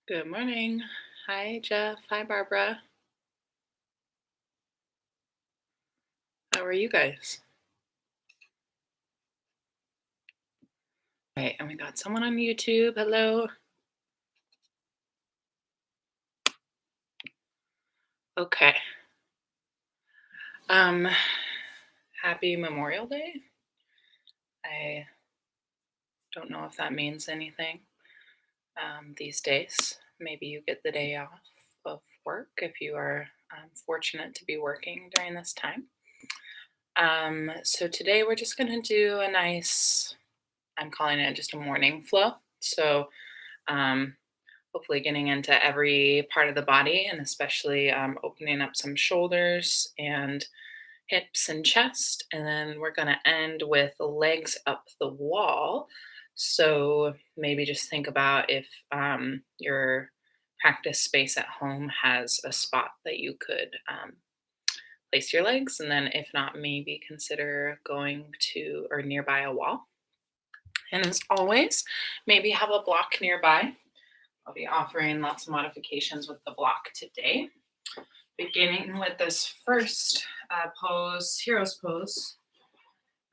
Good morning. Hi, Jeff. Hi, Barbara. How are you guys? Right, and we got someone on YouTube. Hello. Okay. Um, Happy Memorial Day. I don't know if that means anything these days. Maybe you get the day off of work if you are fortunate to be working during this time. So today we're just gonna do a nice, I'm calling it just a morning flow. So um, hopefully getting into every part of the body and especially opening up some shoulders and hips and chest. And then we're going to end with legs up the wall. So maybe just think about if your practice space at home has a spot that you could place your legs. And then if not, maybe consider going to or nearby a wall. And as always, maybe have a block nearby. I'll be offering lots of modifications with the block today, beginning with this first pose, hero's pose.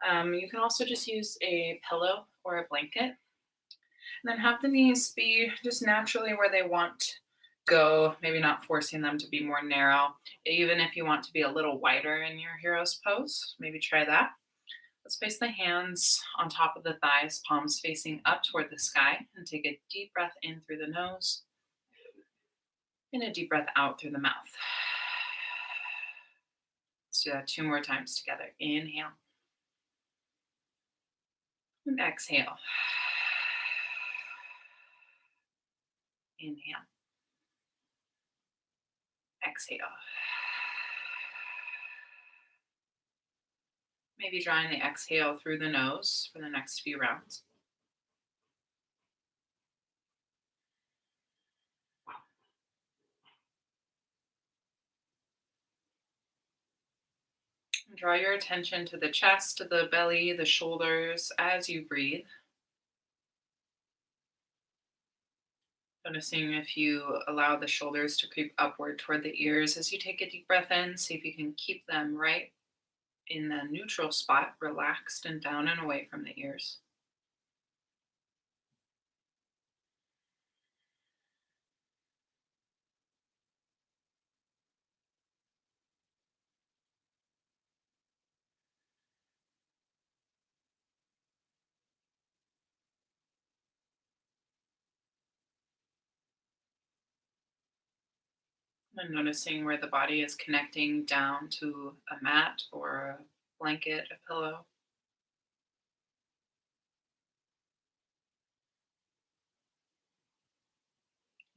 You can also just use a pillow or a blanket, and then have the knees be just naturally where they want go, maybe not forcing them to be more narrow. Even if you want to be a little wider in your hero's pose, maybe try that. Let's place the hands on top of the thighs, palms facing up toward the sky, and take a deep breath in through the nose and a deep breath out through the mouth. Let's do that two more times together. Inhale and exhale. Inhale, exhale. Maybe drawing the exhale through the nose for the next few rounds. Draw your attention to the chest, to the belly, the shoulders as you breathe. Noticing if you allow the shoulders to creep upward toward the ears as you take a deep breath in. See if you can keep them right in the neutral spot, relaxed and down and away from the ears. And noticing where the body is connecting down to a mat or a blanket, a pillow.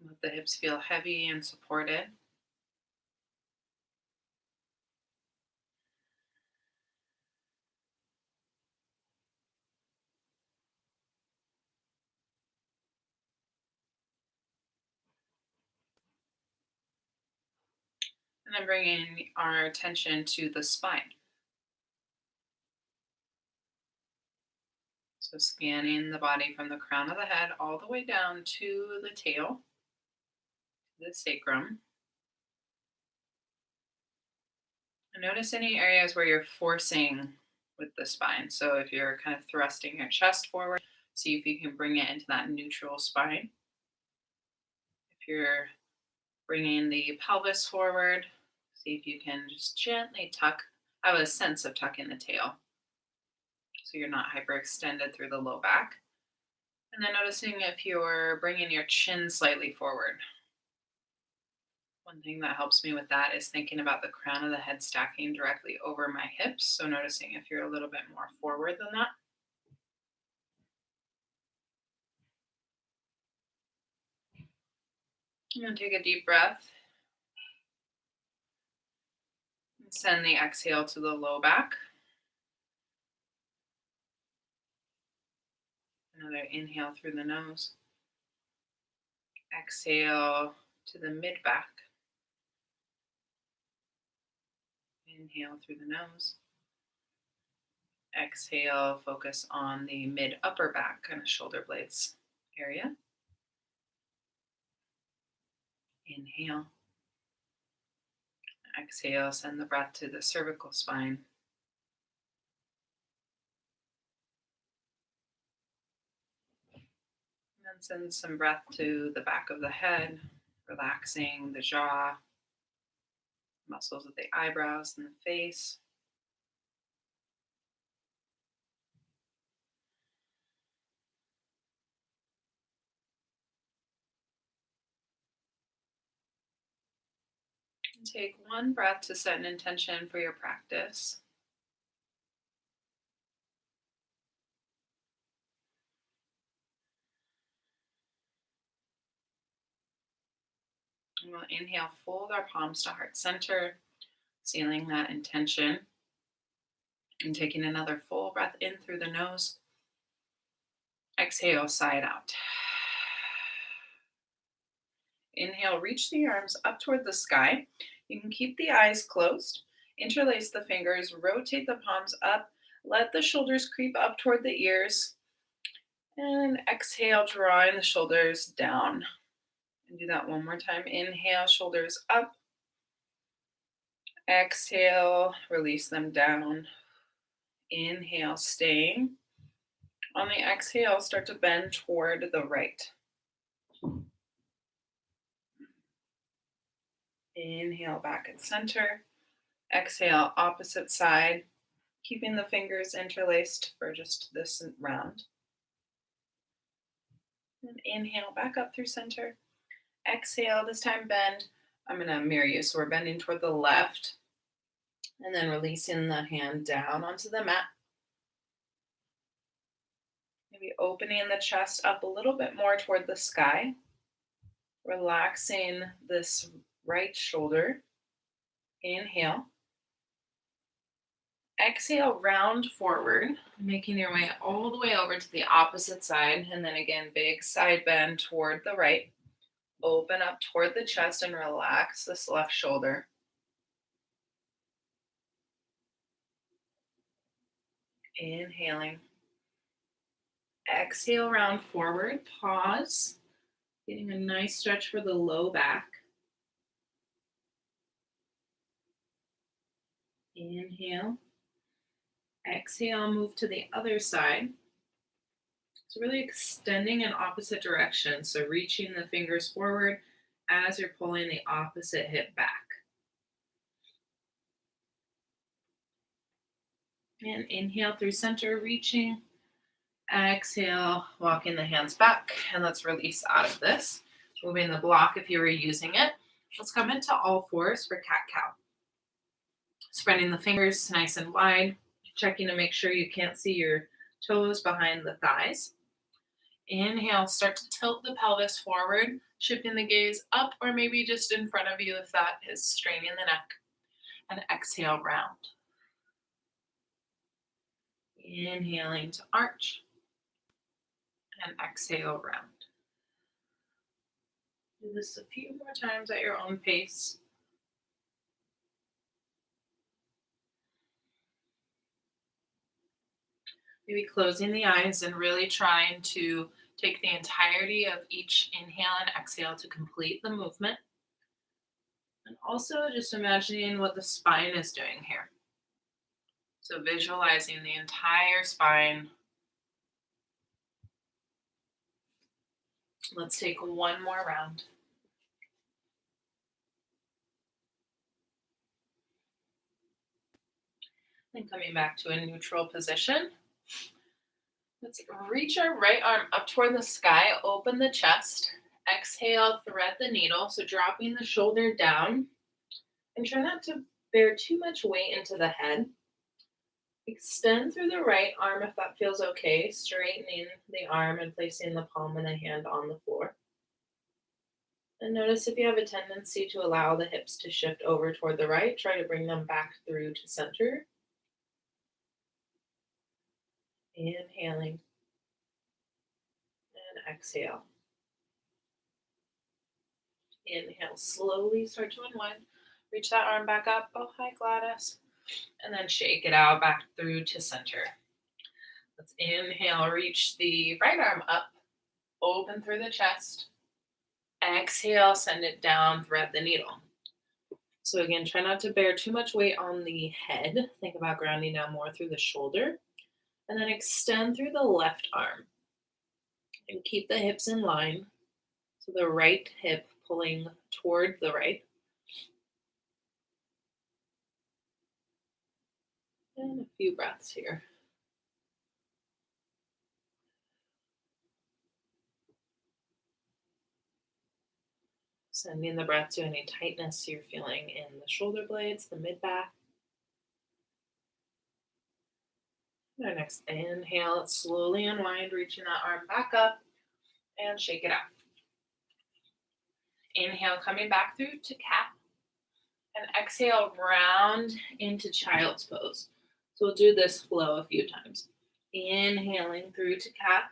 Let the hips feel heavy and supported. And then bringing our attention to the spine. So scanning the body from the crown of the head all the way down to the tail, the sacrum. And notice any areas where you're forcing with the spine. So if you're kind of thrusting your chest forward, see if you can bring it into that neutral spine. If you're bringing the pelvis forward, see if you can just gently tuck, have a sense of tucking the tail so you're not hyperextended through the low back. And then noticing if you're bringing your chin slightly forward. One thing that helps me with that is thinking about the crown of the head stacking directly over my hips. So noticing if you're a little bit more forward than that. And then take a deep breath. And send the exhale to the low back. Another inhale through the nose. Exhale to the mid back. Inhale through the nose. Exhale, focus on the mid upper back, kind of shoulder blades area. Inhale. Exhale, send the breath to the cervical spine. And send some breath to the back of the head, relaxing the jaw, muscles of the eyebrows and the face. And take one breath to set an intention for your practice. And we'll inhale, fold our palms to heart center, sealing that intention. And taking another full breath in through the nose. Exhale, side out. Inhale, reach the arms up toward the sky. You can keep the eyes closed. Interlace the fingers, rotate the palms up. Let the shoulders creep up toward the ears. And exhale, drawing the shoulders down. And do that one more time. Inhale, shoulders up. Exhale, release them down. Inhale, staying. On the exhale, start to bend toward the right. Inhale, back at center. Exhale, opposite side, keeping the fingers interlaced for just this round. And inhale, back up through center. Exhale, this time bend. I'm going to mirror you. So we're bending toward the left and then releasing the hand down onto the mat. Maybe opening the chest up a little bit more toward the sky. Relaxing this right shoulder. Inhale. Exhale, round forward, making your way all the way over to the opposite side. And then again, big side bend toward the right. Open up toward the chest and relax this left shoulder. Inhaling. Exhale, round forward. Pause. Getting a nice stretch for the low back. Inhale. Exhale, move to the other side. So really extending in opposite direction. So reaching the fingers forward as you're pulling the opposite hip back. And inhale through center, reaching. Exhale, walking the hands back. And let's release out of this. Moving the block if you were using it. Let's come into all fours for cat-cow. Spreading the fingers nice and wide. Checking to make sure you can't see your toes behind the thighs. Inhale, start to tilt the pelvis forward, shifting the gaze up or maybe just in front of you if that is straining the neck. And exhale, round. Inhaling to arch. And exhale, round. Do this a few more times at your own pace. Maybe closing the eyes and really trying to take the entirety of each inhale and exhale to complete the movement. And also just imagining what the spine is doing here. So visualizing the entire spine. Let's take one more round. And coming back to a neutral position. Let's reach our right arm up toward the sky, open the chest. Exhale, thread the needle. So dropping the shoulder down. And try not to bear too much weight into the head. Extend through the right arm if that feels okay, straightening the arm and placing the palm of the hand on the floor. And notice if you have a tendency to allow the hips to shift over toward the right, try to bring them back through to center. Inhaling and exhale. Inhale, slowly start to unwind. Reach that arm back up. Oh, hi, Gladys. And then shake it out back through to center. Let's inhale, reach the right arm up, open through the chest. Exhale, send it down, thread the needle. So again, try not to bear too much weight on the head. Think about grounding down more through the shoulder. And then extend through the left arm. And keep the hips in line. So the right hip pulling toward the right. And a few breaths here. Sending the breath to any tightness you're feeling in the shoulder blades, the mid back. Our next inhale, let's slowly unwind, reaching that arm back up and shake it out. Inhale, coming back through to cat. And exhale, round into child's pose. So we'll do this flow a few times. Inhaling through to cat.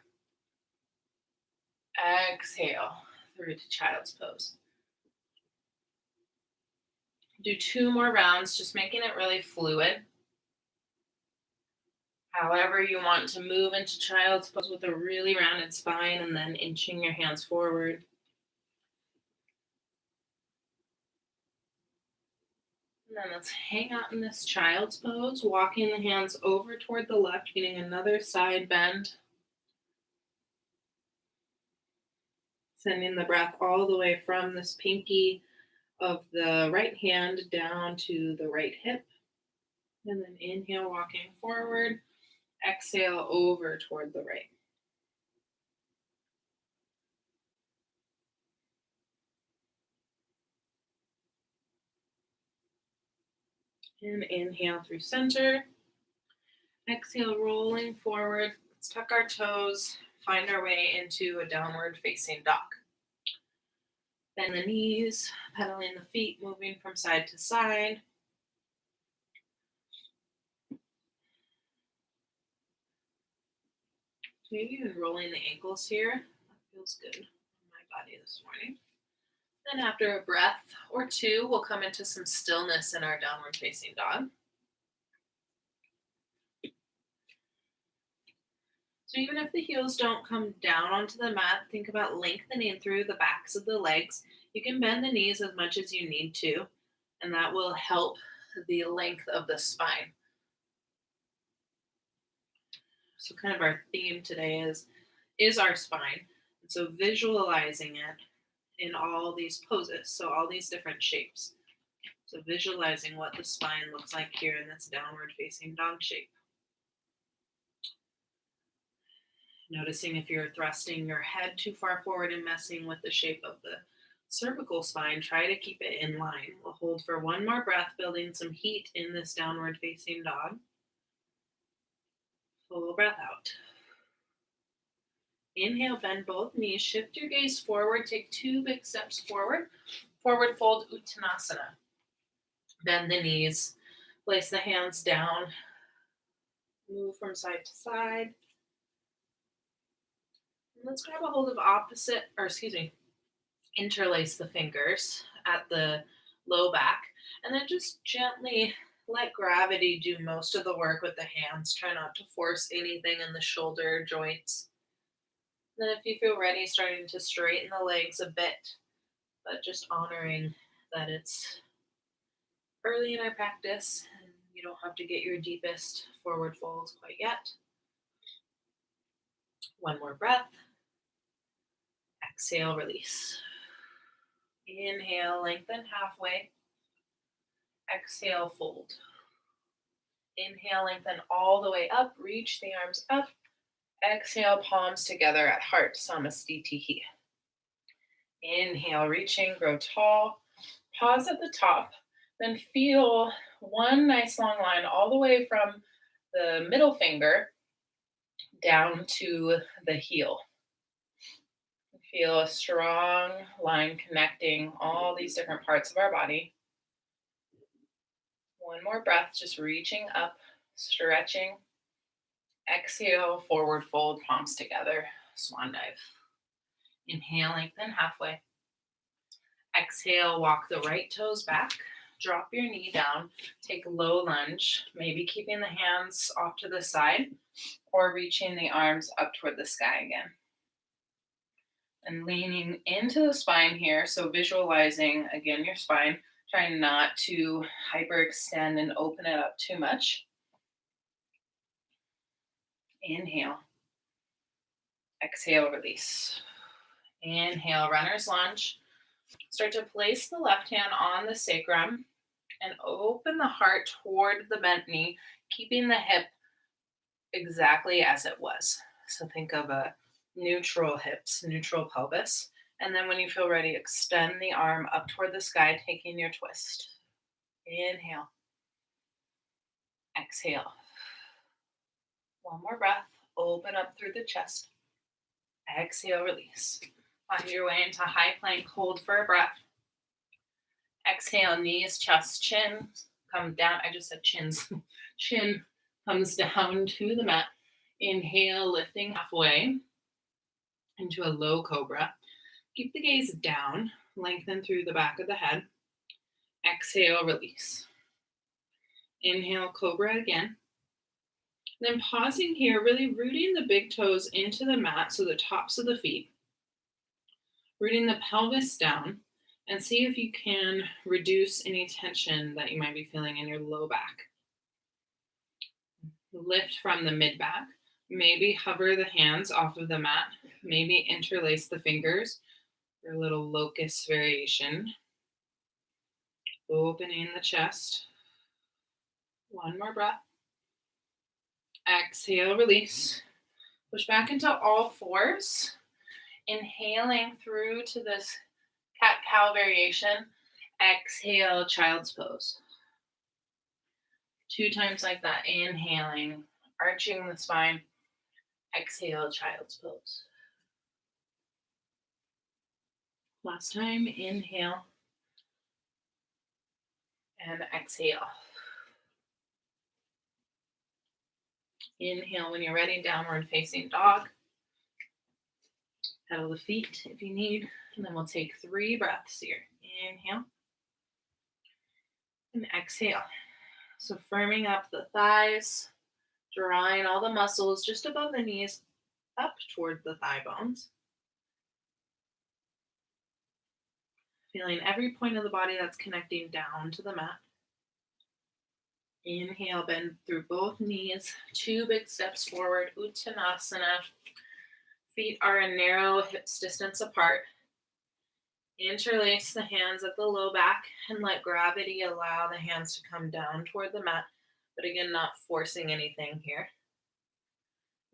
Exhale through to child's pose. Do 2 more rounds, just making it really fluid. However you want to move into child's pose with a really rounded spine and then inching your hands forward. And then let's hang out in this child's pose, walking the hands over toward the left, getting another side bend. Sending the breath all the way from this pinky of the right hand down to the right hip. And then inhale, walking forward. Exhale over toward the right. And inhale through center. Exhale, rolling forward. Let's tuck our toes, find our way into a downward facing dog. Bend the knees, pedaling the feet, moving from side to side. Maybe even rolling the ankles here. That feels good on my body this morning. Then after a breath or two, we'll come into some stillness in our downward facing dog. So even if the heels don't come down onto the mat, think about lengthening through the backs of the legs. You can bend the knees as much as you need to, and that will help the length of the spine. So kind of our theme today is our spine. And so visualizing it in all these poses, so all these different shapes. So visualizing what the spine looks like here in this downward facing dog shape. Noticing if you're thrusting your head too far forward and messing with the shape of the cervical spine, try to keep it in line. We'll hold for 1 more breath, building some heat in this downward facing dog. Full breath out. Inhale, bend both knees, shift your gaze forward, take 2 big steps forward. Forward fold Uttanasana. Bend the knees, place the hands down, move from side to side. And let's grab a hold of interlace the fingers at the low back, and then just gently let gravity do most of the work with the hands. Try not to force anything in the shoulder joints. Then if you feel ready, starting to straighten the legs a bit, but just honoring that it's early in our practice and you don't have to get your deepest forward folds quite yet. 1 more breath. Exhale, release. Inhale, lengthen halfway. Exhale, fold. Inhale, lengthen all the way up. Reach the arms up. Exhale, palms together at heart, Samastitihi. Inhale, reaching, grow tall. Pause at the top. Then feel one nice long line all the way from the middle finger down to the heel. Feel a strong line connecting all these different parts of our body. 1 more breath, just reaching up, stretching. Exhale, forward fold, palms together, swan dive. Inhale, lengthen halfway. Exhale, walk the right toes back. Drop your knee down. Take low lunge, maybe keeping the hands off to the side or reaching the arms up toward the sky again. And leaning into the spine here. So visualizing again your spine, trying not to hyperextend and open it up too much. Inhale. Exhale, release. Inhale, runner's lunge. Start to place the left hand on the sacrum and open the heart toward the bent knee, keeping the hip exactly as it was. So think of a neutral hips, neutral pelvis. And then when you feel ready, extend the arm up toward the sky, taking your twist. Inhale. Exhale. One more breath. Open up through the chest. Exhale, release. Find your way into high plank. Hold for a breath. Exhale, knees, chest, chin come down. I just said chins. Chin comes down to the mat. Inhale, lifting halfway into a low cobra. Keep the gaze down. Lengthen through the back of the head. Exhale, release. Inhale, cobra again. Then pausing here, really rooting the big toes into the mat, so the tops of the feet. Rooting the pelvis down, and see if you can reduce any tension that you might be feeling in your low back. Lift from the mid back. Maybe hover the hands off of the mat. Maybe interlace the fingers for a little locust variation. Opening the chest. One more breath. Exhale, release. Push back into all fours. Inhaling through to this cat-cow variation. Exhale, child's pose. 2 times like that. Inhaling, arching the spine. Exhale, child's pose. Last time, inhale. And exhale. Inhale when you're ready, downward facing dog. Pedal the feet if you need. And then we'll take 3 breaths here. Inhale. And exhale. So firming up the thighs, drawing all the muscles just above the knees up toward the thigh bones. Feeling every point of the body that's connecting down to the mat. Inhale, bend through both knees. 2 big steps forward, Uttanasana. Feet are a narrow hips distance apart. Interlace the hands at the low back and let gravity allow the hands to come down toward the mat, but again, not forcing anything here.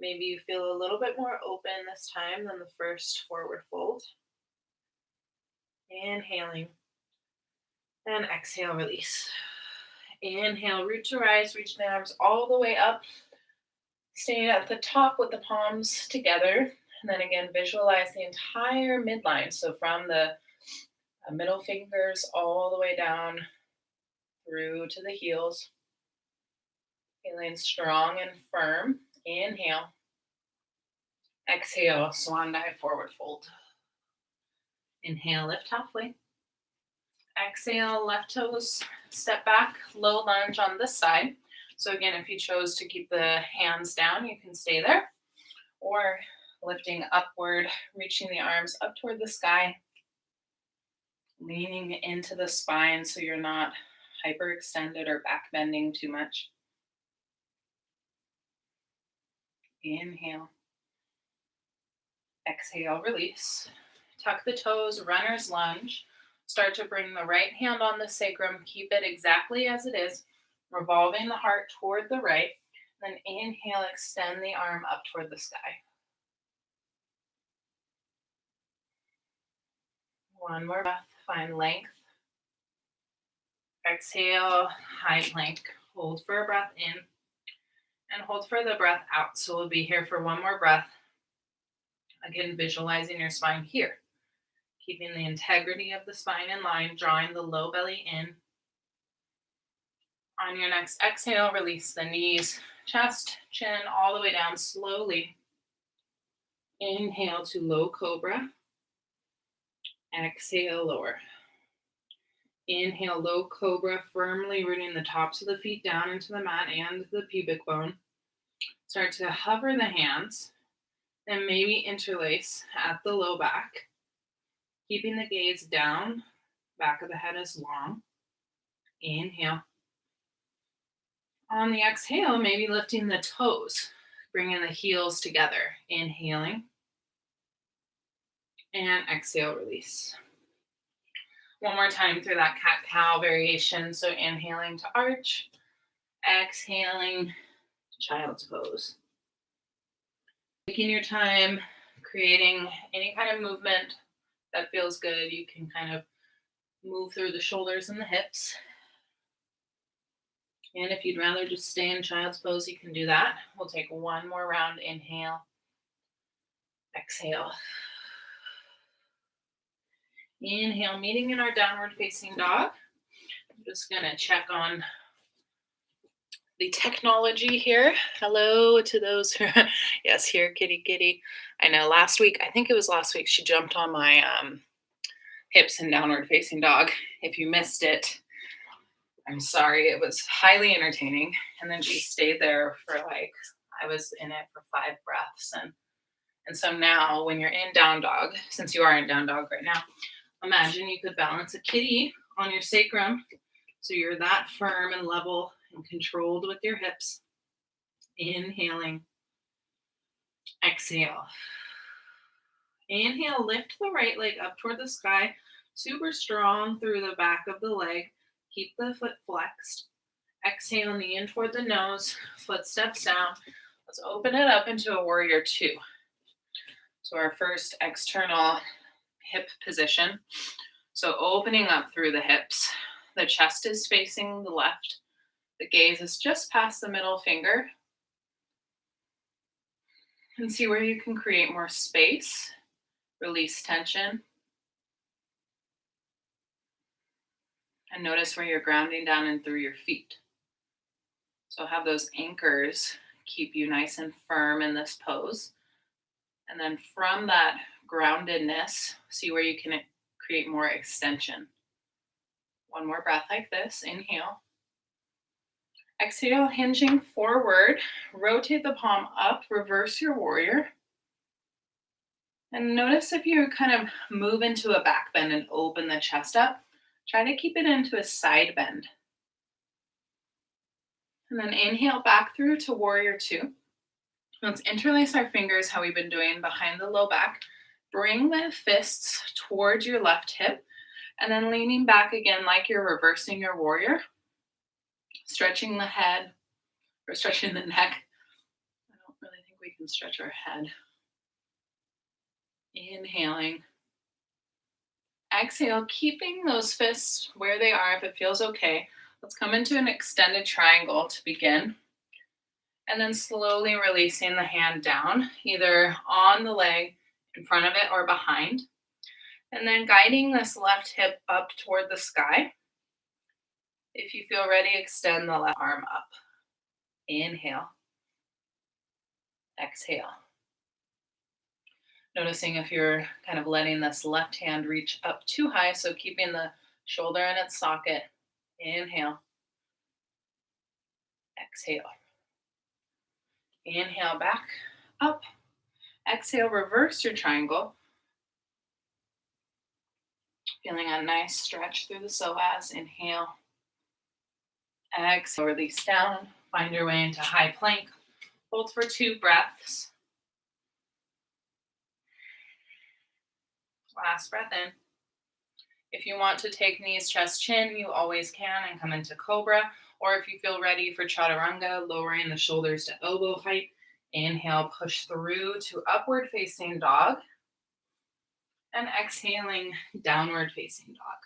Maybe you feel a little bit more open this time than the first forward fold. Inhaling and exhale, release. Inhale, root to rise, reach the arms all the way up. Staying at the top with the palms together. And then again, visualize the entire midline. So from the middle fingers all the way down through to the heels. Feeling strong and firm. Inhale. Exhale, swan dive, forward fold. Inhale, lift halfway. Exhale, left toes, step back, low lunge on this side. So again, if you chose to keep the hands down, you can stay there. Or lifting upward, reaching the arms up toward the sky. Leaning into the spine so you're not hyperextended or back bending too much. Inhale. Exhale, release. Tuck the toes, runner's lunge. Start to bring the right hand on the sacrum. Keep it exactly as it is, revolving the heart toward the right. Then inhale, extend the arm up toward the sky. One more breath, find length. Exhale, high plank. Hold for a breath in and hold for the breath out. So we'll be here for one more breath. Again, visualizing your spine here. Keeping the integrity of the spine in line, drawing the low belly in. On your next exhale, release the knees, chest, chin, all the way down slowly. Inhale to low cobra. Exhale, lower. Inhale, low cobra, firmly rooting the tops of the feet down into the mat and the pubic bone. Start to hover the hands. And maybe interlace at the low back, keeping the gaze down. Back of the head is long. Inhale. On the exhale, maybe lifting the toes, bringing the heels together. Inhaling. And exhale, release. One more time through that cat-cow variation. So inhaling to arch, exhaling to child's pose. Taking your time, creating any kind of movement that feels good. You can kind of move through the shoulders and the hips. And if you'd rather just stay in child's pose, you can do that. We'll take one more round. Inhale, exhale. Inhale, meeting in our downward facing dog. I'm just gonna check on the technology here. Hello to those who are, yes, here, kitty, kitty. I know last week, I think it was last week, she jumped on my hips in downward facing dog. If you missed it, I'm sorry. It was highly entertaining. And then she stayed there for I was in it for 5 breaths. And so now when you're in down dog, since you are in down dog right now, imagine you could balance a kitty on your sacrum. So you're that firm and level and controlled with your hips. Inhaling. Exhale. Inhale, lift the right leg up toward the sky. Super strong through the back of the leg. Keep the foot flexed. Exhale, knee in toward the nose. Foot steps down. Let's open it up into a warrior 2. So our first external hip position. So opening up through the hips. The chest is facing the left. The gaze is just past the middle finger. And see where you can create more space. Release tension. And notice where you're grounding down and through your feet. So have those anchors keep you nice and firm in this pose. And then from that groundedness, see where you can create more extension. One more breath like this. Inhale. Exhale, hinging forward. Rotate the palm up. Reverse your warrior. And notice if you kind of move into a back bend and open the chest up, try to keep it into a side bend. And then inhale back through to warrior 2. Let's interlace our fingers how we've been doing behind the low back. Bring the fists towards your left hip and then leaning back again like you're reversing your warrior. Stretching the head or stretching the neck. I don't really think we can stretch our head. Inhaling. Exhale, keeping those fists where they are if it feels okay. Let's come into an extended triangle to begin. And then slowly releasing the hand down, either on the leg, in front of it, or behind. And then guiding this left hip up toward the sky. If you feel ready, extend the left arm up. Inhale. Exhale. Noticing if you're kind of letting this left hand reach up too high, so keeping the shoulder in its socket. Inhale. Exhale. Inhale back, up. Exhale, reverse your triangle. Feeling a nice stretch through the psoas. Inhale. Exhale, release down. Find your way into high plank. Hold for 2 breaths. Last breath in. If you want to take knees, chest, chin, you always can and come into cobra. Or if you feel ready for chaturanga, lowering the shoulders to elbow height. Inhale, push through to upward facing dog. And exhaling, downward facing dog.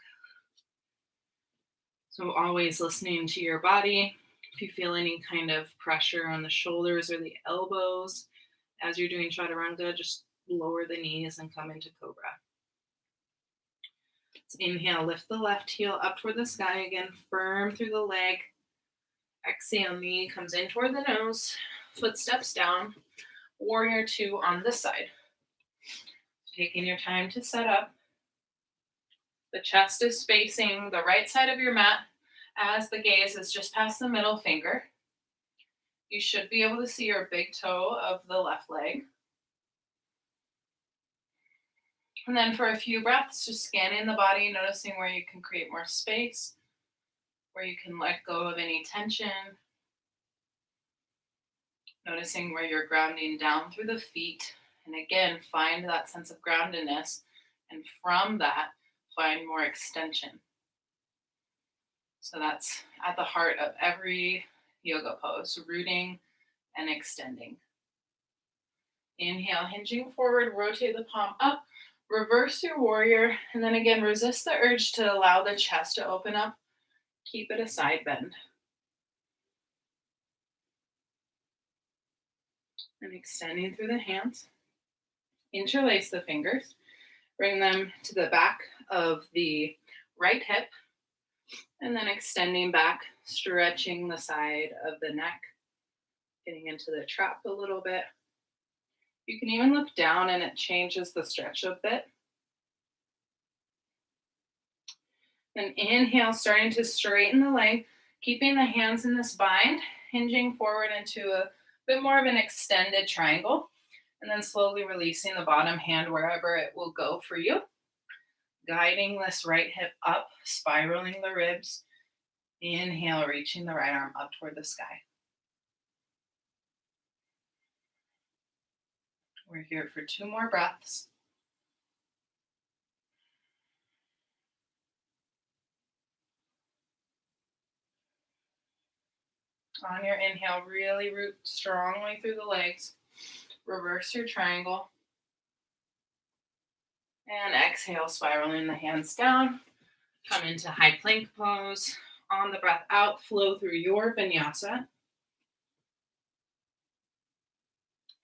So always listening to your body. If you feel any kind of pressure on the shoulders or the elbows as you're doing chaturanga, just lower the knees and come into cobra. Let's inhale, lift the left heel up toward the sky again, firm through the leg. Exhale, knee comes in toward the nose, foot steps down, warrior 2 on this side. Taking your time to set up. The chest is facing the right side of your mat as the gaze is just past the middle finger. You should be able to see your big toe of the left leg. And then for a few breaths, just scanning the body, noticing where you can create more space, where you can let go of any tension, noticing where you're grounding down through the feet. And again, find that sense of groundedness. And from that, find more extension. So that's at the heart of every yoga pose, rooting and extending. Inhale, hinging forward, rotate the palm up, reverse your warrior, and then again, resist the urge to allow the chest to open up. Keep it a side bend. And extending through the hands. Interlace the fingers. Bring them to the back of the right hip. And then extending back, stretching the side of the neck, getting into the trap a little bit. You can even look down and it changes the stretch a bit. Then inhale, starting to straighten the leg, keeping the hands in this bind, hinging forward into a bit more of an extended triangle, and then slowly releasing the bottom hand wherever it will go for you. Guiding this right hip up, spiraling the ribs. Inhale, reaching the right arm up toward the sky. We're here for 2 more breaths. On your inhale, really root strongly through the legs. Reverse your triangle. And exhale, spiraling the hands down. Come into high plank pose. On the breath out, flow through your vinyasa.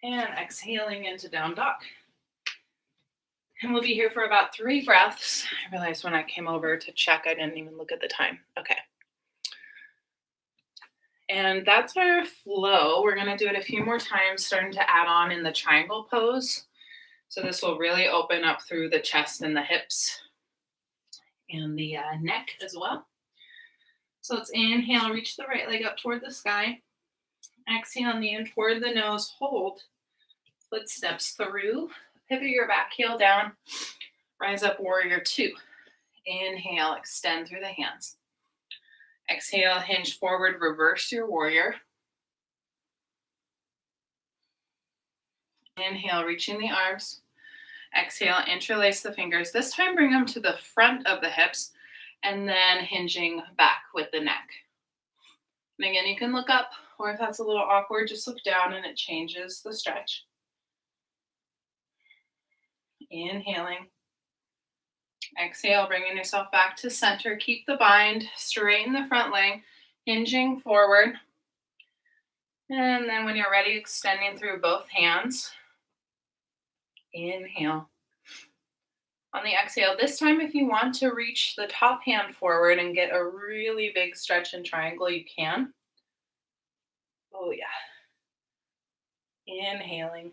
And exhaling into down dog. And we'll be here for about 3 breaths. I realized when I came over to check, I didn't even look at the time. Okay. And that's our flow. We're going to do it a few more times, starting to add on in the triangle pose. So this will really open up through the chest and the hips and the neck as well. So let's inhale, reach the right leg up toward the sky. Exhale, knee in toward the nose, hold. Footsteps through, pivot your back heel down, rise up, warrior 2. Inhale, extend through the hands. Exhale, hinge forward, reverse your warrior. Inhale, reaching the arms. Exhale, interlace the fingers. This time, bring them to the front of the hips and then hinging back with the neck. And again, you can look up, or if that's a little awkward, just look down and it changes the stretch. Inhaling. Exhale, bringing yourself back to center. Keep the bind, straighten the front leg, hinging forward. And then when you're ready, extending through both hands. Inhale. On the exhale, this time if you want to reach the top hand forward and get a really big stretch and triangle, you can. Oh yeah. Inhaling.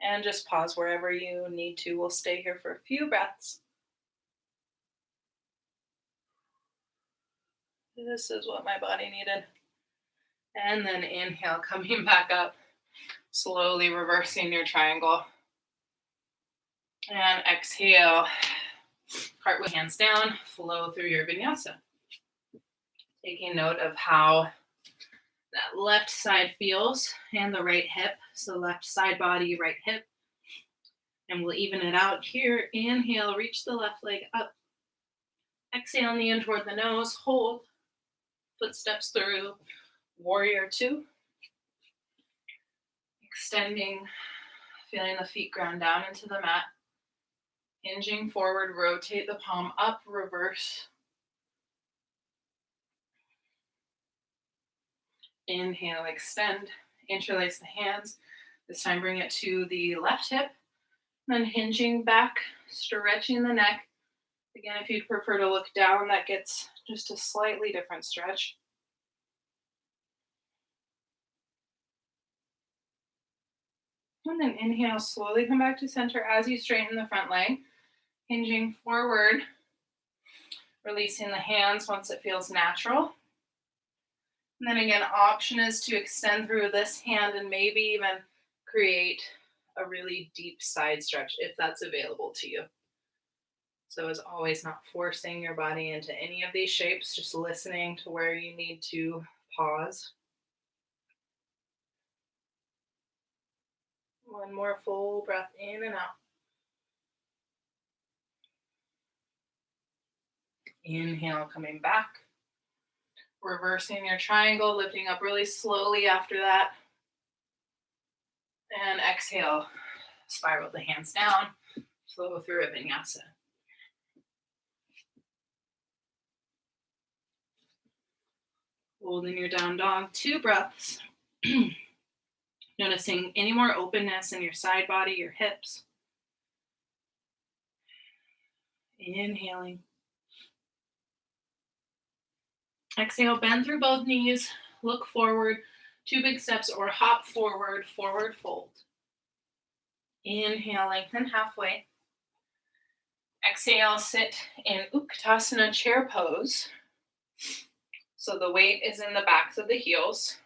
And just pause wherever you need to. We'll stay here for a few breaths. This is what my body needed. And then inhale, coming back up, slowly reversing your triangle. And exhale, cartwheel hands down, flow through your vinyasa. Taking note of how that left side feels and the right hip. So left side body, right hip. And we'll even it out here. Inhale, reach the left leg up. Exhale, knee in toward the nose, hold. Footsteps through, warrior 2. Extending, feeling the feet ground down into the mat. Hinging forward, rotate the palm up, reverse. Inhale, extend, interlace the hands. This time bring it to the left hip. Then hinging back, stretching the neck. Again, if you'd prefer to look down, that gets just a slightly different stretch. And then inhale, slowly come back to center as you straighten the front leg. Hinging forward, releasing the hands once it feels natural. And then again, option is to extend through this hand and maybe even create a really deep side stretch if that's available to you. So as always, not forcing your body into any of these shapes, just listening to where you need to pause. One more full breath in and out. Inhale, coming back. Reversing your triangle, lifting up really slowly after that. And exhale, spiral the hands down, flow through a vinyasa. Holding your down dog, 2 breaths. Noticing any more openness in your side body, your hips. Inhaling. Exhale, bend through both knees, look forward, 2 big steps, or hop forward, forward fold. Inhale, lengthen halfway. Exhale, sit in Utkatasana chair pose. So the weight is in the backs of the heels.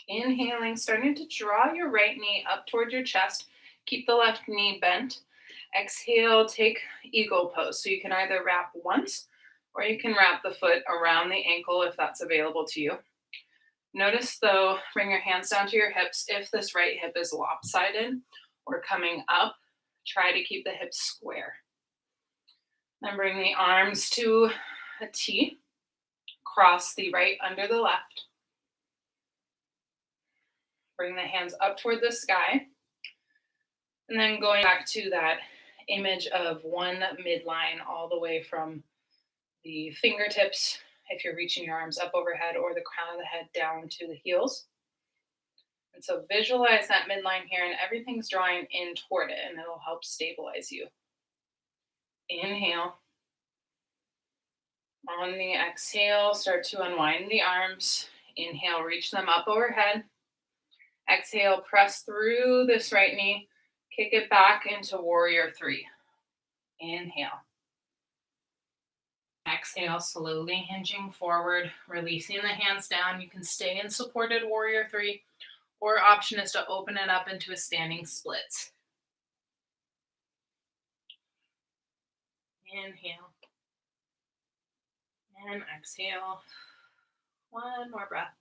Inhaling, starting to draw your right knee up toward your chest. Keep the left knee bent. Exhale, take eagle pose. So you can either wrap once or you can wrap the foot around the ankle if that's available to you. Notice though, bring your hands down to your hips. If this right hip is lopsided or coming up, try to keep the hips square. Then bring the arms to a T. Cross the right under the left. Bring the hands up toward the sky. And then going back to that image of one midline all the way from the fingertips, if you're reaching your arms up overhead, or the crown of the head down to the heels. And so visualize that midline here, and everything's drawing in toward it, and it'll help stabilize you. Inhale. On the exhale, start to unwind the arms. Inhale, reach them up overhead. Exhale, press through this right knee. Kick it back into warrior 3. Inhale. Exhale, slowly hinging forward, releasing the hands down. You can stay in supported warrior 3, or option is to open it up into a standing split. Inhale. And exhale. One more breath.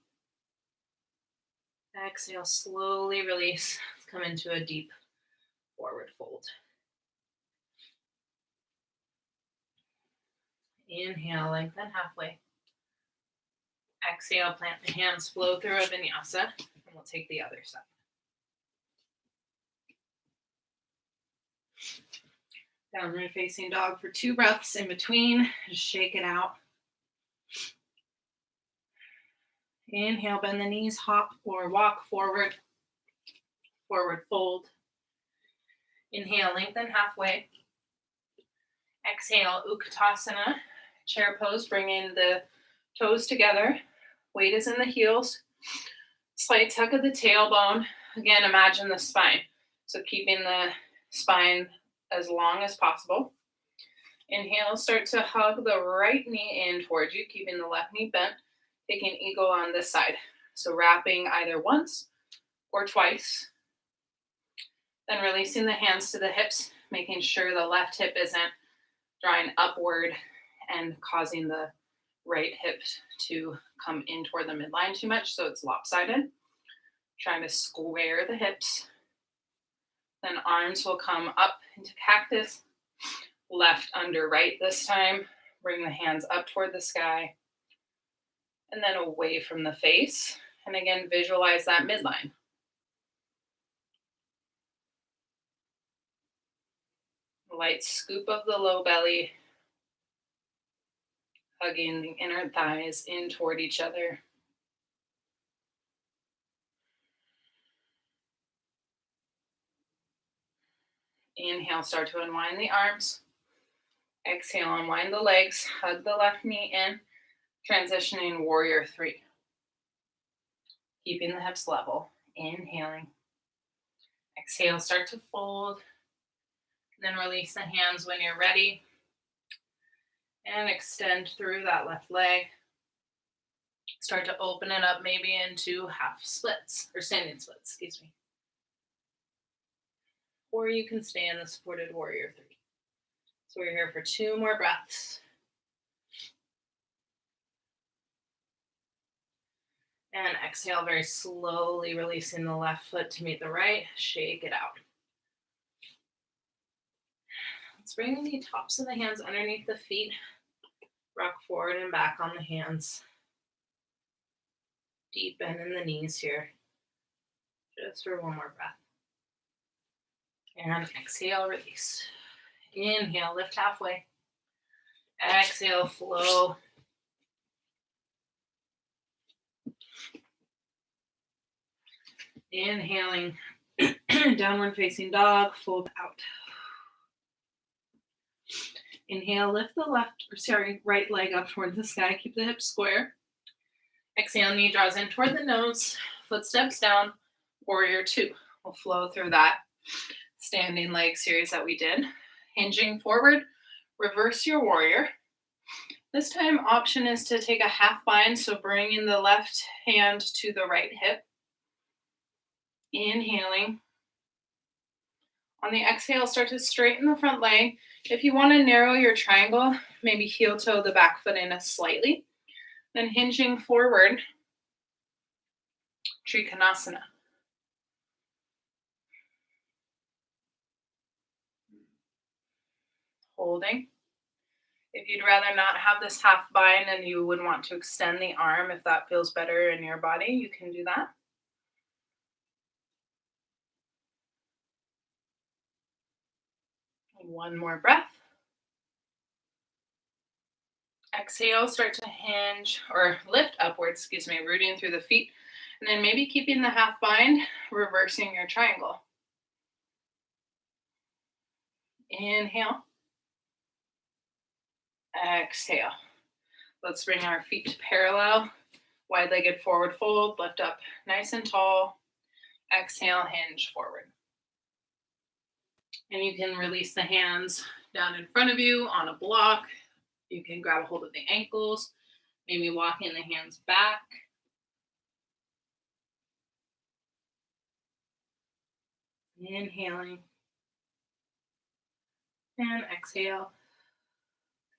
Exhale, slowly release. Let's come into a deep forward fold. Inhale, lengthen halfway. Exhale, plant the hands, flow through a vinyasa, and we'll take the other side. Downward facing dog for 2 breaths in between. Just shake it out. Inhale, bend the knees, hop or walk forward. Forward fold. Inhale, lengthen halfway. Exhale, Utkatasana, chair pose, bringing the toes together. Weight is in the heels. Slight tuck of the tailbone. Again, imagine the spine. So keeping the spine as long as possible. Inhale, start to hug the right knee in towards you, keeping the left knee bent. Taking eagle on this side. So wrapping either once or twice. Then releasing the hands to the hips, making sure the left hip isn't drawing upward and causing the right hip to come in toward the midline too much, so it's lopsided. Trying to square the hips. Then arms will come up into cactus. Left under right this time. Bring the hands up toward the sky. And then away from the face. And again, visualize that midline. Light scoop of the low belly. Hugging the inner thighs in toward each other. Inhale, start to unwind the arms. Exhale, unwind the legs. Hug the left knee in. Transitioning warrior 3. Keeping the hips level. Inhaling. Exhale, start to fold. And then release the hands when you're ready. And extend through that left leg. Start to open it up maybe into half splits, or standing splits, excuse me. or you can stay in the supported warrior 3. So we're here for 2 more breaths. And exhale, very slowly releasing the left foot to meet the right. Shake it out. Let's bring the tops of the hands underneath the feet. Rock forward and back on the hands. Deep bend in the knees here. Just for 1 more breath. And exhale, release. Inhale, lift halfway. Exhale, flow. Inhaling, downward facing dog, fold out. Inhale, lift the right leg up toward the sky. Keep the hips square. Exhale, knee draws in toward the nose. Foot steps down. Warrior 2. We'll flow through that standing leg series that we did. Hinging forward, reverse your warrior. This time, option is to take a half bind, so bringing the left hand to the right hip. Inhaling. On the exhale, start to straighten the front leg. If you want to narrow your triangle, maybe heel toe the back foot in slightly. Then hinging forward, Trikonasana. Holding. If you'd rather not have this half bind and you would want to extend the arm, if that feels better in your body, you can do that. One more breath. Exhale, start to hinge or lift upwards, rooting through the feet. And then maybe keeping the half bind, reversing your triangle. Inhale. Exhale. Let's bring our feet to parallel. Wide-legged forward fold, lift up nice and tall. Exhale, hinge forward. And you can release the hands down in front of you on a block. You can grab a hold of the ankles, maybe walking the hands back. Inhaling. And exhale.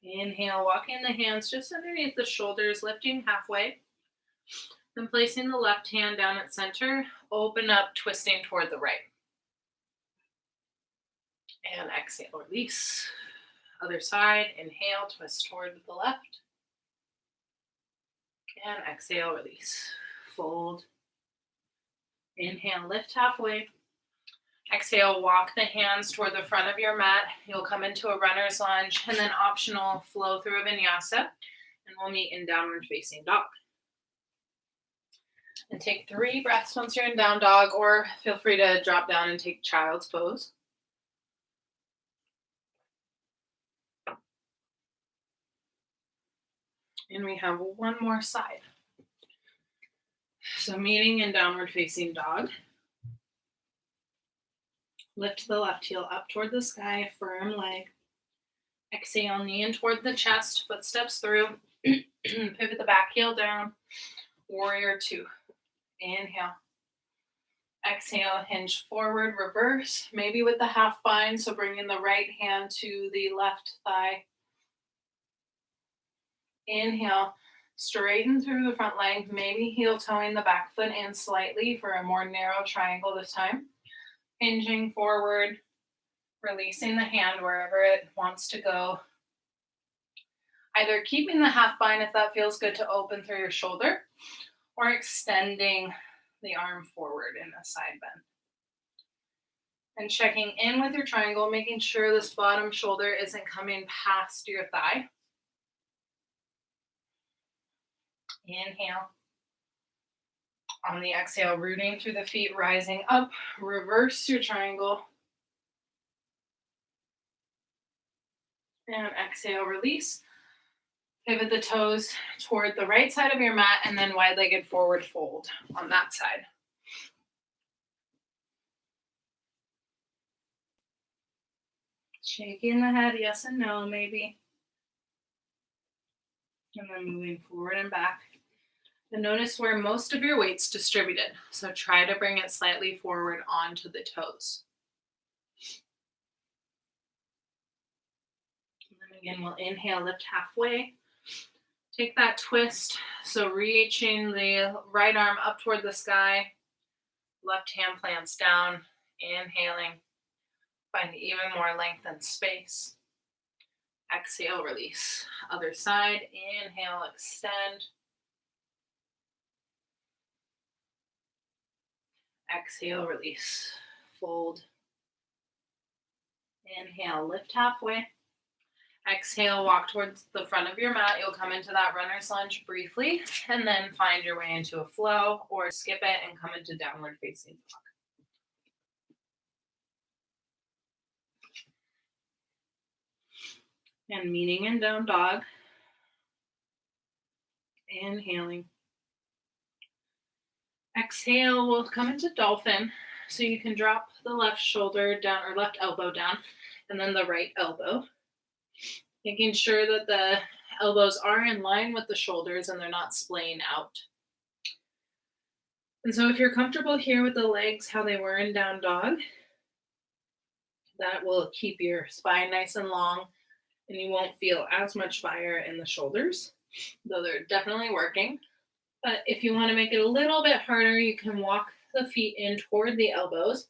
Inhale, walking the hands just underneath the shoulders, lifting halfway. Then placing the left hand down at center, open up, twisting toward the right. And exhale, release. Other side, inhale, twist toward the left. And exhale, release. Fold. Inhale, lift halfway. Exhale, walk the hands toward the front of your mat. You'll come into a runner's lunge and then optional flow through a vinyasa. And we'll meet in downward facing dog. And take 3 breaths once you're in down dog, or feel free to drop down and take child's pose. And we have 1 more side. So meeting in downward facing dog. Lift the left heel up toward the sky, firm leg. Exhale, knee in toward the chest, footsteps through. Pivot the back heel down. Warrior 2. Inhale. Exhale, hinge forward, reverse, maybe with the half bind, so bringing the right hand to the left thigh. Inhale, straighten through the front leg, maybe heel toeing the back foot in slightly for a more narrow triangle this time. Hinging forward, releasing the hand wherever it wants to go. Either keeping the half bind if that feels good to open through your shoulder, or extending the arm forward in a side bend. And checking in with your triangle, making sure this bottom shoulder isn't coming past your thigh. Inhale. On the exhale, rooting through the feet, rising up, reverse your triangle. And exhale, release. Pivot the toes toward the right side of your mat and then wide-legged forward fold on that side. Shaking the head, yes and no, maybe. And then moving forward and back. And notice where most of your weight's distributed. So try to bring it slightly forward onto the toes. Again, we'll inhale, lift halfway. Take that twist. So reaching the right arm up toward the sky, left hand plants down, inhaling. Find even more length and space. Exhale, release. Other side, inhale, extend. Exhale, release. Fold. Inhale, lift halfway. Exhale, walk towards the front of your mat. You'll come into that runner's lunge briefly, and then find your way into a flow or skip it and come into downward facing dog. And meeting in down dog. Inhaling. Exhale, we'll come into dolphin. So you can drop the left shoulder down or left elbow down, and then the right elbow. Making sure that the elbows are in line with the shoulders and they're not splaying out. And so if you're comfortable here with the legs how they were in down dog, that will keep your spine nice and long and you won't feel as much fire in the shoulders, though they're definitely working. But if you want to make it a little bit harder, you can walk the feet in toward the elbows,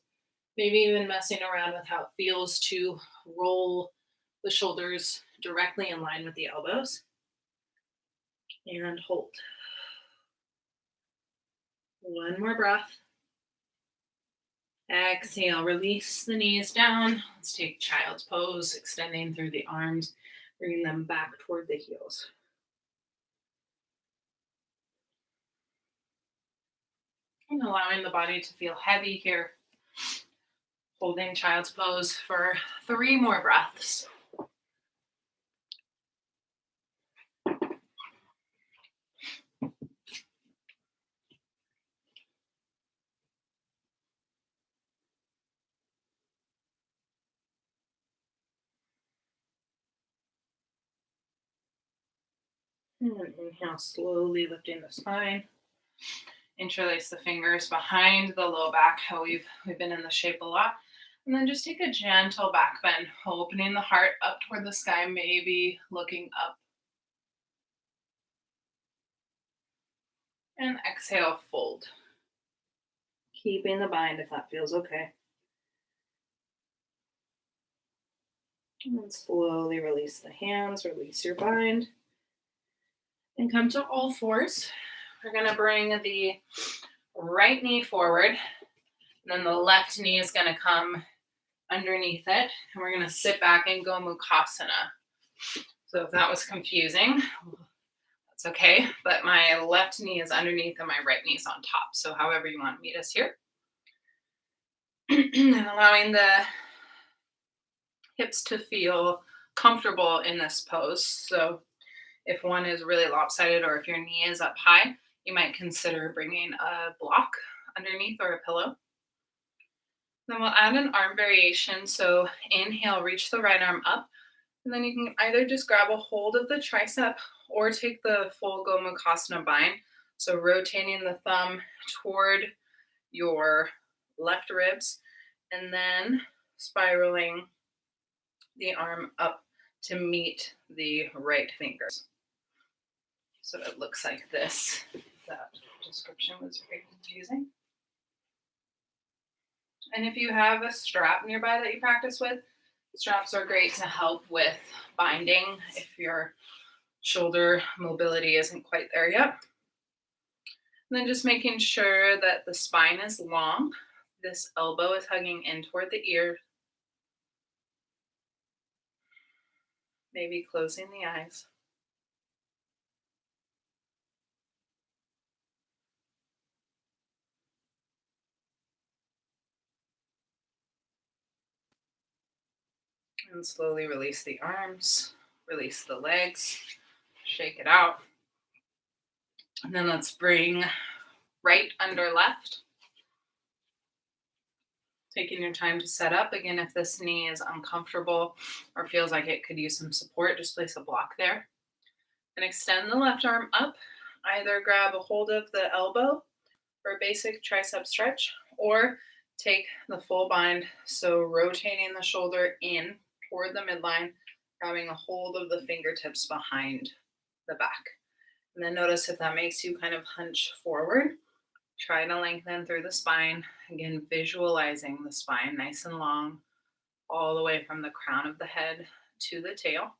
maybe even messing around with how it feels to roll the shoulders directly in line with the elbows. And hold. One more breath. Exhale, release the knees down. Let's take child's pose, extending through the arms, bringing them back toward the heels. And allowing the body to feel heavy here. Holding child's pose for 3 more breaths. And inhale, slowly lifting the spine. Interlace the fingers behind the low back, how we've been in the shape a lot. And then just take a gentle back bend, opening the heart up toward the sky, maybe looking up. And exhale, fold. Keeping the bind if that feels okay. And then slowly release the hands, release your bind. And come to all fours. We're going to bring the right knee forward. And then the left knee is going to come underneath it. And we're going to sit back and go Mukhasana. So if that was confusing, that's okay. But my left knee is underneath and my right knee is on top. So however you want to meet us here. And allowing the hips to feel comfortable in this pose. So if one is really lopsided or if your knee is up high, you might consider bringing a block underneath or a pillow. Then we'll add an arm variation. So inhale, reach the right arm up. And then you can either just grab a hold of the tricep or take the full Gomukhasana bind. So rotating the thumb toward your left ribs and then spiraling the arm up to meet the right fingers. So it looks like this. That description was very confusing. And if you have a strap nearby that you practice with, straps are great to help with binding if your shoulder mobility isn't quite there yet. And then just making sure that the spine is long. This elbow is hugging in toward the ear. Maybe closing the eyes. And slowly release the arms, release the legs, shake it out. And then let's bring right under left. Taking your time to set up. Again, if this knee is uncomfortable or feels like it could use some support, just place a block there. And extend the left arm up. Either grab a hold of the elbow for a basic tricep stretch or take the full bind. So rotating the shoulder in toward the midline grabbing a hold of the fingertips behind the back. And then notice if that makes you kind of hunch forward. Try to lengthen through the spine. Again, visualizing the spine nice and long, all the way from the crown of the head to the tail.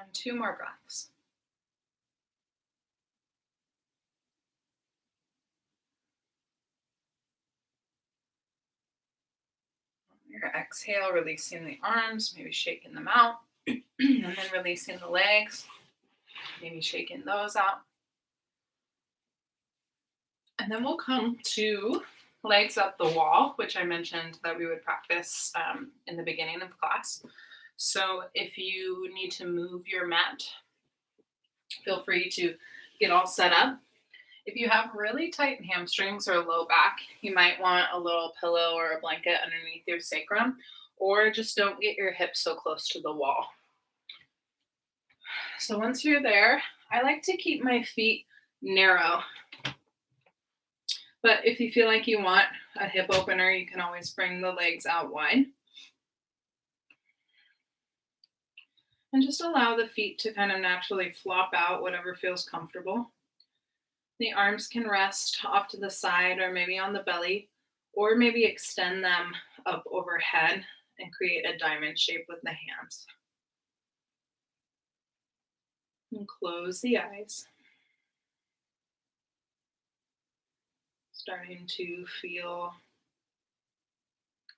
And two more breaths. Your exhale, releasing the arms, maybe shaking them out, and then releasing the legs, maybe shaking those out. And then we'll come to legs up the wall, which I mentioned that we would practice in the beginning of class. So if you need to move your mat, feel free to get all set up. If you have really tight hamstrings or low back, you might want a little pillow or a blanket underneath your sacrum, or just don't get your hips so close to the wall. So once you're there, I like to keep my feet narrow. But if you feel like you want a hip opener, you can always bring the legs out wide. And just allow the feet to kind of naturally flop out, whatever feels comfortable. The arms can rest off to the side or maybe on the belly, or maybe extend them up overhead and create a diamond shape with the hands. And close the eyes. Starting to feel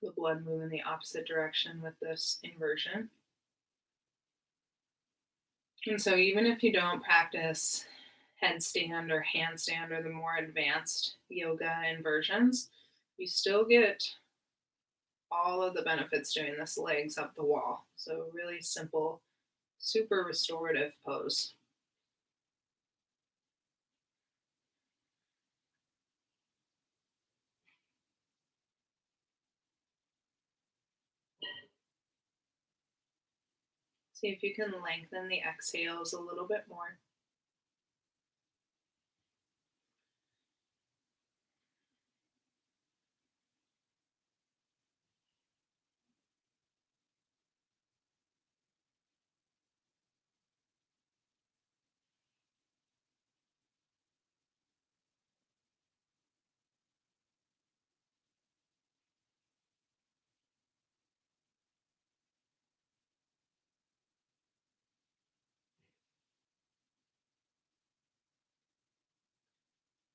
the blood move in the opposite direction with this inversion. And so even if you don't practice headstand or handstand or the more advanced yoga inversions, you still get all of the benefits doing this legs up the wall. So really simple, super restorative pose. See if you can lengthen the exhales a little bit more.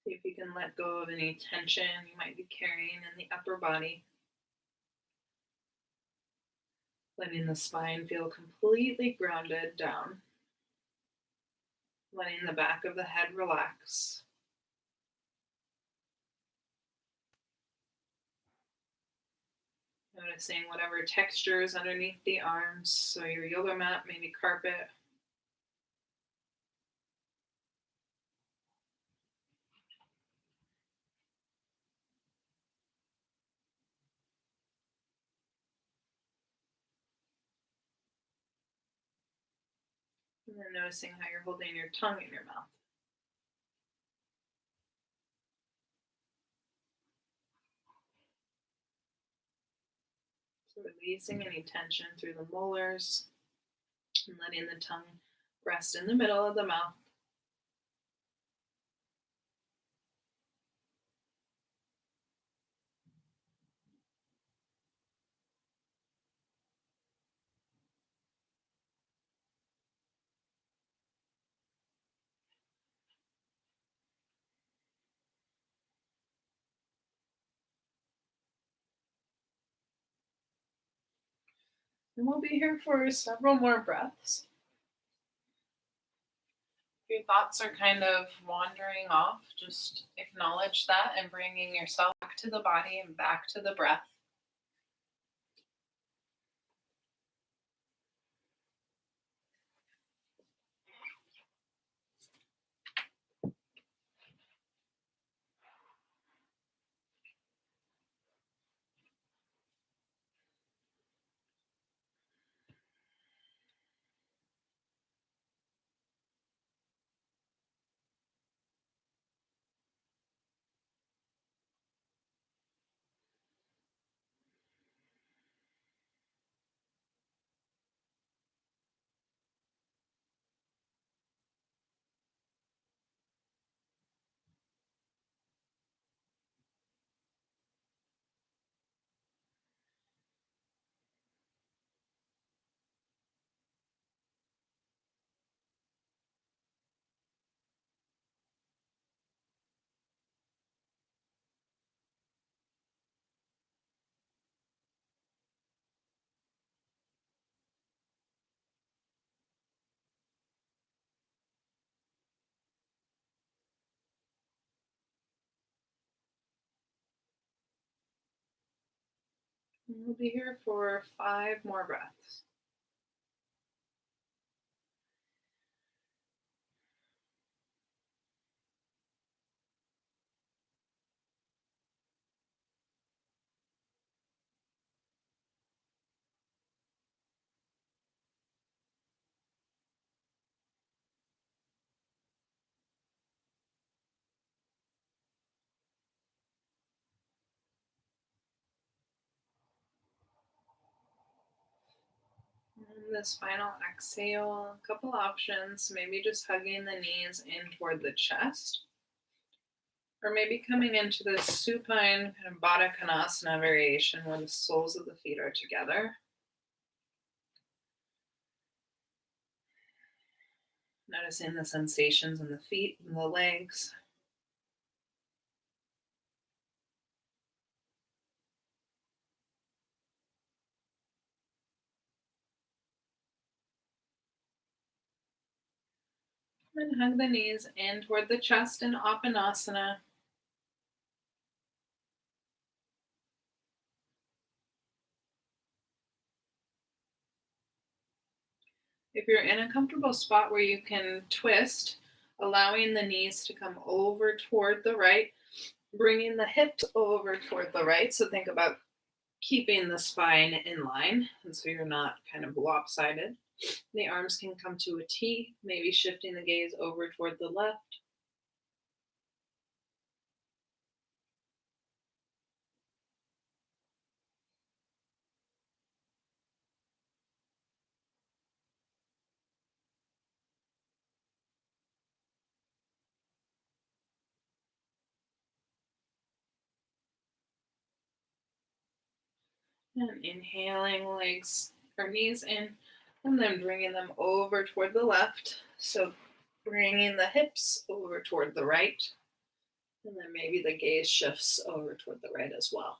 See if you can let go of any tension you might be carrying in the upper body. Letting the spine feel completely grounded down. Letting the back of the head relax. Noticing whatever texture is underneath the arms. So your yoga mat, maybe carpet. And then noticing how you're holding your tongue in your mouth. So releasing any tension through the molars and letting the tongue rest in the middle of the mouth. And we'll be here for several more breaths. If your thoughts are kind of wandering off, just acknowledge that and bringing yourself back to the body and back to the breath. We'll be here for 5 more breaths. And this final exhale, a couple options. Maybe just hugging the knees in toward the chest, or maybe coming into this supine kind of Baddha Konasana variation where the soles of the feet are together. Noticing the sensations in the feet and the legs. And hug the knees in toward the chest in Apanasana. If you're in a comfortable spot where you can twist, allowing the knees to come over toward the right, bringing the hips over toward the right. So think about keeping the spine in line, and so you're not kind of lopsided. The arms can come to a T, maybe shifting the gaze over toward the left. And inhaling legs or knees in, and then bringing them over toward the left. So bringing the hips over toward the right, and then maybe the gaze shifts over toward the right as well.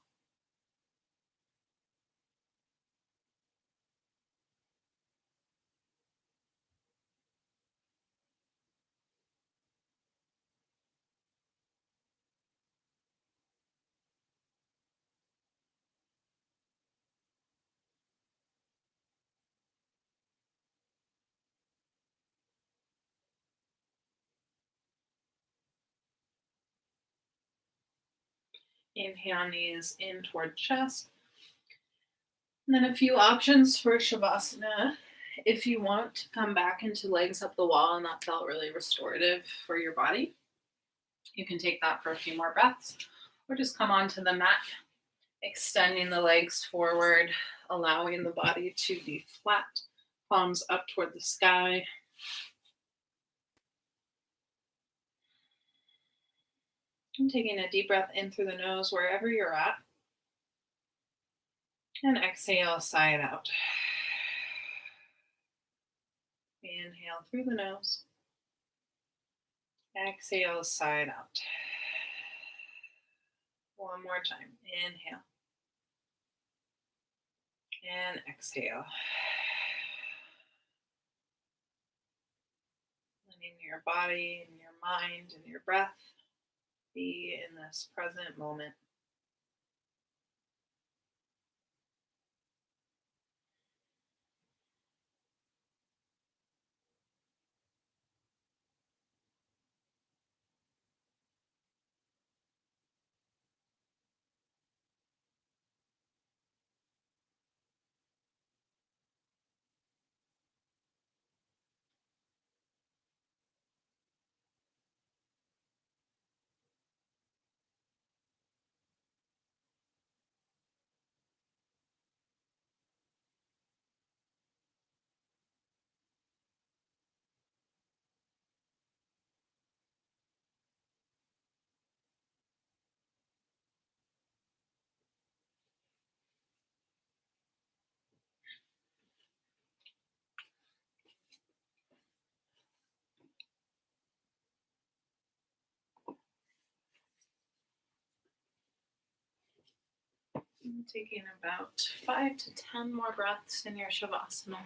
Inhale, knees in toward chest. And then a few options for Shavasana. If you want to come back into legs up the wall and that felt really restorative for your body, you can take that for a few more breaths, or just come onto the mat, extending the legs forward, allowing the body to be flat, palms up toward the sky. And taking a deep breath in through the nose wherever you're at. And exhale, sigh it out. Inhale through the nose. Exhale, sigh it out. One more time. Inhale. And exhale. Letting your body and your mind and your breath be in this present moment. Taking about 5 to 10 more breaths in your Shavasana.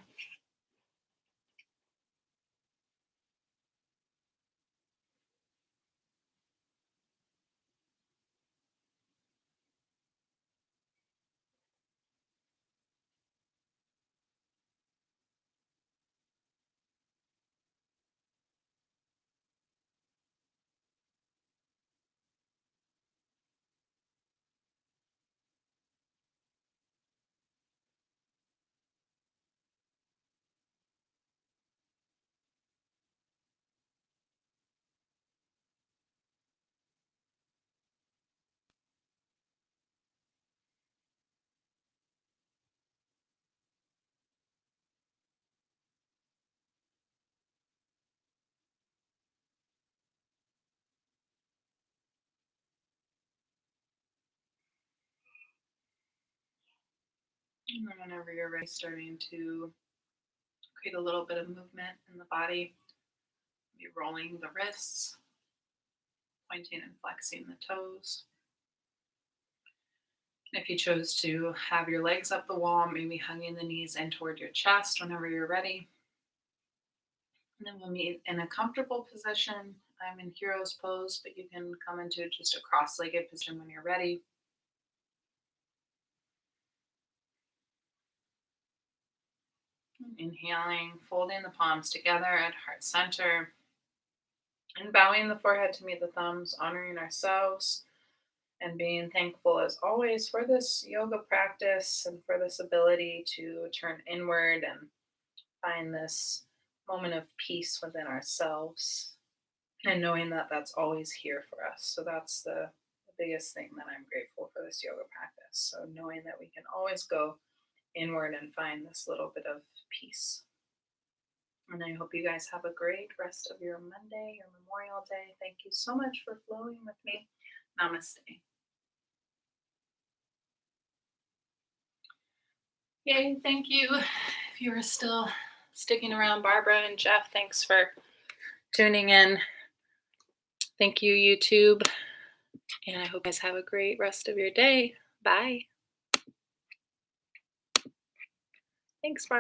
And then whenever you're ready, starting to create a little bit of movement in the body, be rolling the wrists, pointing and flexing the toes. And if you chose to have your legs up the wall, maybe hugging the knees in toward your chest whenever you're ready. And then we'll meet in a comfortable position. I'm in hero's pose, but you can come into just a cross-legged position when you're ready. Inhaling, folding the palms together at heart center, and bowing the forehead to meet the thumbs, honoring ourselves, and being thankful as always for this yoga practice and for this ability to turn inward and find this moment of peace within ourselves, and knowing that that's always here for us. So that's the biggest thing that I'm grateful for this yoga practice. So knowing that we can always go inward and find this little bit of peace. And I hope you guys have a great rest of your Monday, your Memorial Day. Thank you so much for flowing with me. Namaste. Yay, thank you. If you are still sticking around, Barbara and Jeff, thanks for tuning in. Thank you, YouTube. And I hope you guys have a great rest of your day. Bye. Thanks, Barbara.